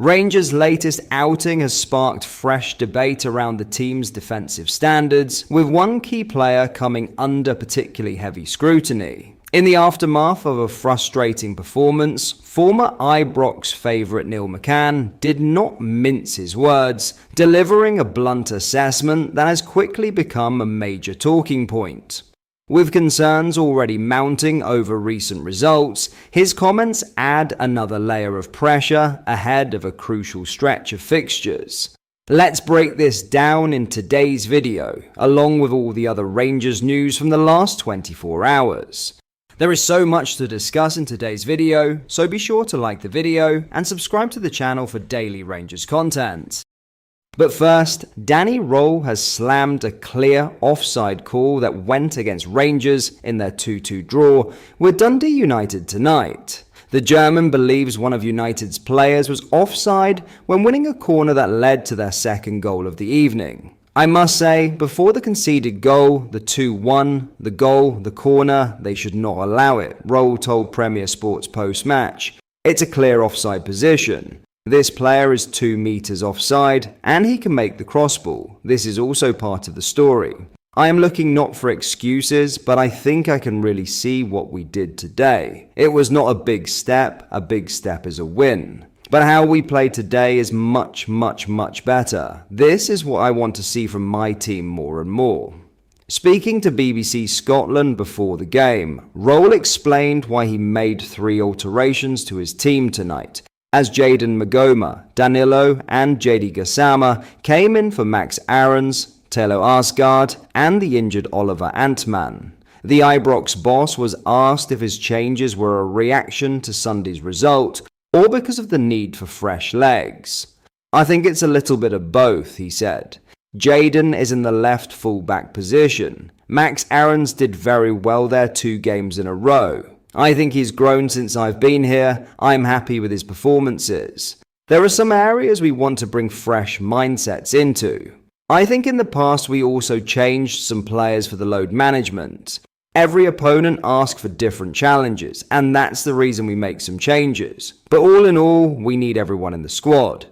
Rangers' latest outing has sparked fresh debate around the team's defensive standards, with one key player coming under particularly heavy scrutiny. In the aftermath of a frustrating performance, former Ibrox favourite Neil McCann did not mince his words, delivering a blunt assessment that has quickly become a major talking point. With concerns already mounting over recent results, his comments add another layer of pressure ahead of a crucial stretch of fixtures. Let's break this down in today's video, along with all the other Rangers news from the last 24 hours. There is so much to discuss in today's video, so be sure to like the video and subscribe to the channel for daily Rangers content. But first, Danny Röhl has slammed a clear offside call that went against Rangers in their 2-2 draw with Dundee United tonight. The German believes one of United's players was offside when winning a corner that led to their second goal of the evening. I must say, before the conceded goal, the 2-1, the goal, the corner, they should not allow it, Röhl told Premier Sports post-match. It's a clear offside position. This player is 2 meters offside, and he can make the crossball. This is also part of the story. I am looking not for excuses, but I think I can really see what we did today. It was not a big step is a win. But how we played today is much better. This is what I want to see from my team more and more. Speaking to BBC Scotland before the game, Röhl explained why he made 3 alterations to his team tonight, as Jayden Magoma, Danilo and JD Gassama came in for Max Aarons, Telo Arsgaard and the injured Oliver Antman. The Ibrox boss was asked if his changes were a reaction to Sunday's result or because of the need for fresh legs. I think it's a little bit of both, he said. Jayden is in the left full-back position. Max Aarons did very well there 2 games in a row. I think he's grown since I've been here. I'm happy with his performances. There are some areas we want to bring fresh mindsets into. I think in the past we also changed some players for the load management. Every opponent asks for different challenges, and that's the reason we make some changes. But all in all, we need everyone in the squad.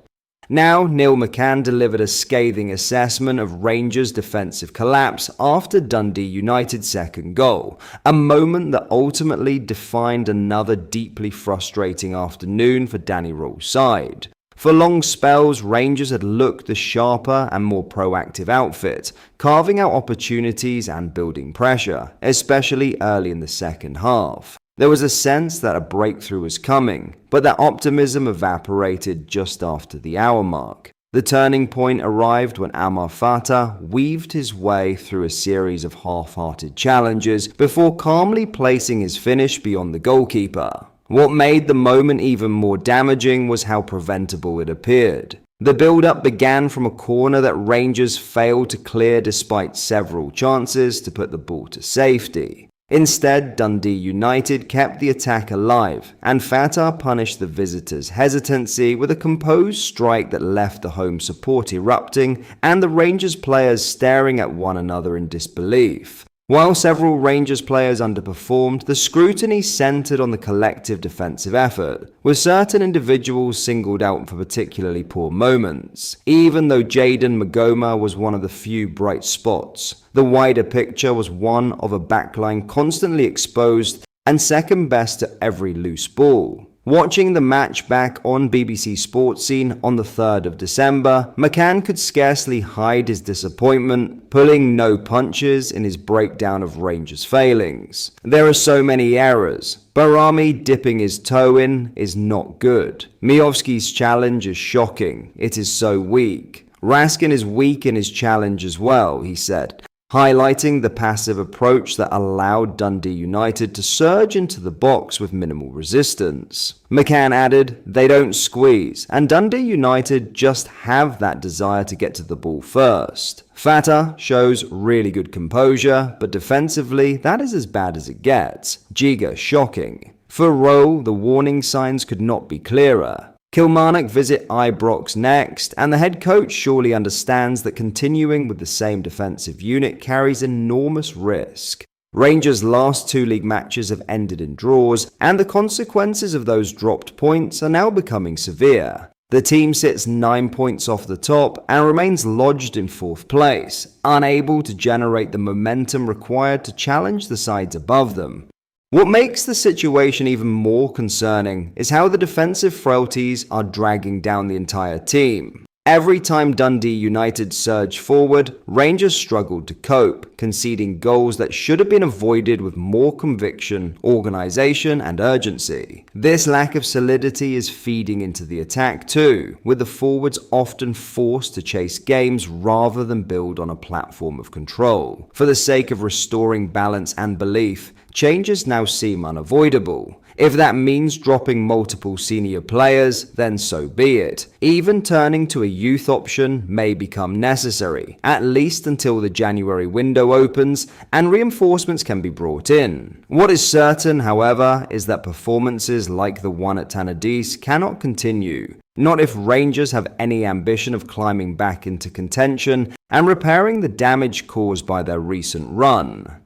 Now, Neil McCann delivered a scathing assessment of Rangers' defensive collapse after Dundee United's second goal, a moment that ultimately defined another deeply frustrating afternoon for Danny Röhl's side. For long spells, Rangers had looked the sharper and more proactive outfit, carving out opportunities and building pressure, especially early in the second half. There was a sense that a breakthrough was coming, but that optimism evaporated just after the hour mark. The turning point arrived when Amar Fatah weaved his way through a series of half-hearted challenges before calmly placing his finish beyond the goalkeeper. What made the moment even more damaging was how preventable it appeared. The build-up began from a corner that Rangers failed to clear despite several chances to put the ball to safety. Instead, Dundee United kept the attack alive, and Fatah punished the visitors' hesitancy with a composed strike that left the home support erupting and the Rangers players staring at one another in disbelief. While several Rangers players underperformed, the scrutiny centered on the collective defensive effort, with certain individuals singled out for particularly poor moments. Even though Jayden Magoma was one of the few bright spots, the wider picture was one of a backline constantly exposed and second best to every loose ball. Watching the match back on BBC Sports Scene on the 3rd of December, McCann could scarcely hide his disappointment, pulling no punches in his breakdown of Rangers' failings. There are so many errors. Barami dipping his toe in is not good. Miovski's challenge is shocking. It is so weak. Raskin is weak in his challenge as well, he said, highlighting the passive approach that allowed Dundee United to surge into the box with minimal resistance. McCann added, they don't squeeze, and Dundee United just have that desire to get to the ball first. Fatah shows really good composure, but defensively, that is as bad as it gets. Giga shocking. For Röhl, the warning signs could not be clearer. Kilmarnock visit Ibrox next, and the head coach surely understands that continuing with the same defensive unit carries enormous risk. Rangers' last 2 league matches have ended in draws, and the consequences of those dropped points are now becoming severe. The team sits 9 points off the top and remains lodged in 4th place, unable to generate the momentum required to challenge the sides above them. What makes the situation even more concerning is how the defensive frailties are dragging down the entire team. Every time Dundee United surged forward, Rangers struggled to cope, conceding goals that should have been avoided with more conviction, organisation and urgency. This lack of solidity is feeding into the attack too, with the forwards often forced to chase games rather than build on a platform of control. For the sake of restoring balance and belief, changes now seem unavoidable. If that means dropping multiple senior players, then so be it. Even turning to a youth option may become necessary, at least until the January window opens and reinforcements can be brought in. What is certain, however, is that performances like the one at Tannadice cannot continue. Not if Rangers have any ambition of climbing back into contention and repairing the damage caused by their recent run.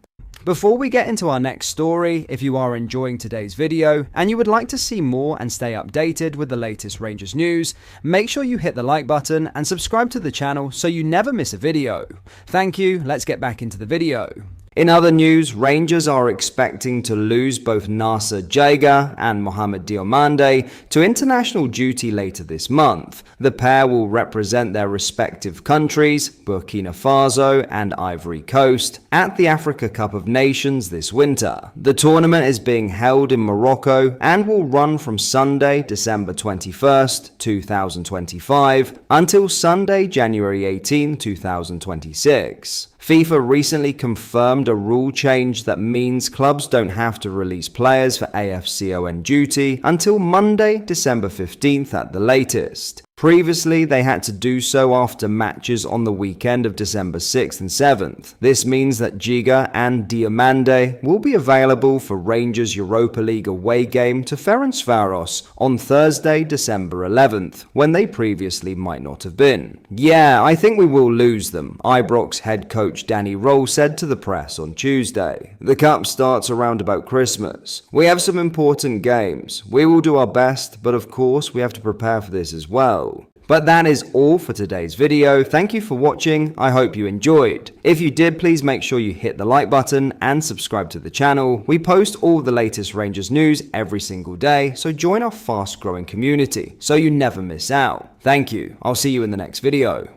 Before we get into our next story, if you are enjoying today's video and you would like to see more and stay updated with the latest Rangers news, make sure you hit the like button and subscribe to the channel so you never miss a video. Thank you, let's get back into the video. In other news, Rangers are expecting to lose both Nasser Jaga and Mohamed Diomande to international duty later this month. The pair will represent their respective countries, Burkina Faso and Ivory Coast, at the Africa Cup of Nations this winter. The tournament is being held in Morocco and will run from Sunday, December 21st, 2025 until Sunday, January 18, 2026. FIFA recently confirmed a rule change that means clubs don't have to release players for AFCON duty until Monday, December 15th at the latest. Previously, they had to do so after matches on the weekend of December 6th and 7th. This means that Giga and Diomande will be available for Rangers Europa League away game to Ferencváros on Thursday, December 11th, when they previously might not have been. Yeah, I think we will lose them, Ibrox head coach Danny Roll said to the press on Tuesday. The cup starts around about Christmas. We have some important games. We will do our best, but of course we have to prepare for this as well. But that is all for today's video. Thank you for watching. I hope you enjoyed. If you did, please make sure you hit the like button and subscribe to the channel. We post all the latest Rangers news every single day, so join our fast growing community so you never miss out. Thank you. I'll see you in the next video.